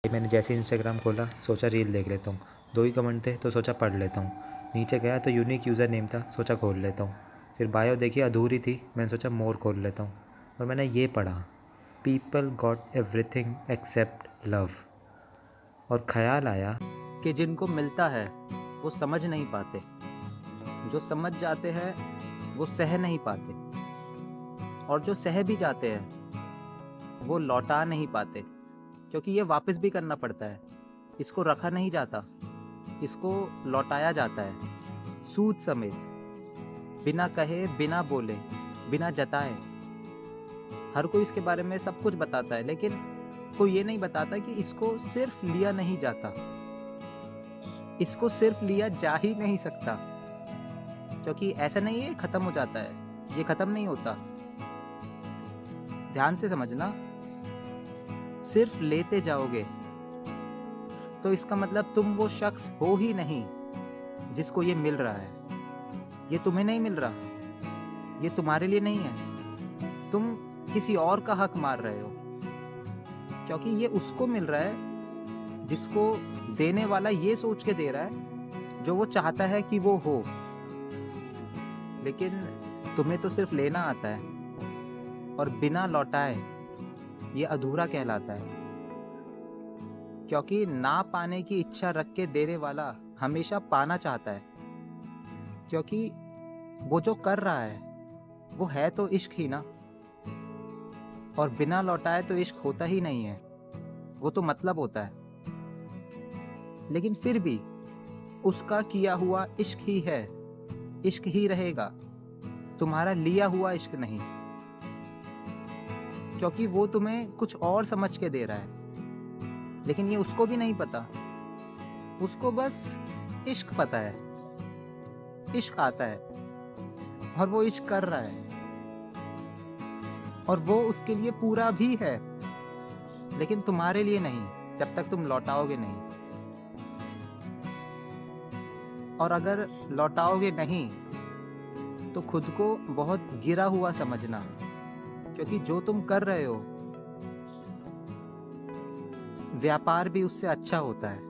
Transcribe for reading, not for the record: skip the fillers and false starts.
मैंने जैसे इंस्टाग्राम खोला सोचा रील देख लेता हूँ, 2 ही कमेंट थे तो सोचा पढ़ लेता हूँ। नीचे गया तो यूनिक यूज़र नेम था, सोचा खोल लेता हूँ। फिर बायो देखी अधूरी थी, मैंने सोचा मोर खोल लेता हूँ। और मैंने ये पढ़ा, people got everything except love. और ख्याल आया कि जिनको मिलता है वो समझ नहीं पाते, जो समझ जाते हैं वो सह नहीं पाते, और जो सह भी जाते हैं वो लौटा नहीं पाते, क्योंकि ये वापस भी करना पड़ता है। इसको रखा नहीं जाता, इसको लौटाया जाता है सूद समेत, बिना कहे, बिना बोले, बिना जताए। हर कोई इसके बारे में सब कुछ बताता है, लेकिन कोई ये नहीं बताता कि इसको सिर्फ लिया नहीं जाता, इसको सिर्फ लिया जा ही नहीं सकता। क्योंकि ऐसा नहीं है खत्म हो जाता है, ये खत्म नहीं होता। ध्यान से समझना, सिर्फ लेते जाओगे तो इसका मतलब तुम वो शख्स हो ही नहीं जिसको ये मिल रहा है। ये तुम्हें नहीं मिल रहा, ये तुम्हारे लिए नहीं है, तुम किसी और का हक मार रहे हो, क्योंकि ये उसको मिल रहा है जिसको देने वाला ये सोच के दे रहा है जो वो चाहता है कि वो हो। लेकिन तुम्हें तो सिर्फ लेना आता है, और बिना लौटाए ये अधूरा कहलाता है। क्योंकि ना पाने की इच्छा रख के देने वाला हमेशा पाना चाहता है, क्योंकि वो जो कर रहा है वो है तो इश्क ही ना, और बिना लौटाए तो इश्क होता ही नहीं है, वो तो मतलब होता है। लेकिन फिर भी उसका किया हुआ इश्क ही है, इश्क ही रहेगा, तुम्हारा लिया हुआ इश्क नहीं, क्योंकि वो तुम्हें कुछ और समझ के दे रहा है। लेकिन ये उसको भी नहीं पता, उसको बस इश्क पता है, इश्क आता है और वो इश्क कर रहा है, और वो उसके लिए पूरा भी है, लेकिन तुम्हारे लिए नहीं, जब तक तुम लौटाओगे नहीं। और अगर लौटाओगे नहीं तो खुद को बहुत गिरा हुआ समझना, क्योंकि जो तुम कर रहे हो व्यापार भी उससे अच्छा होता है।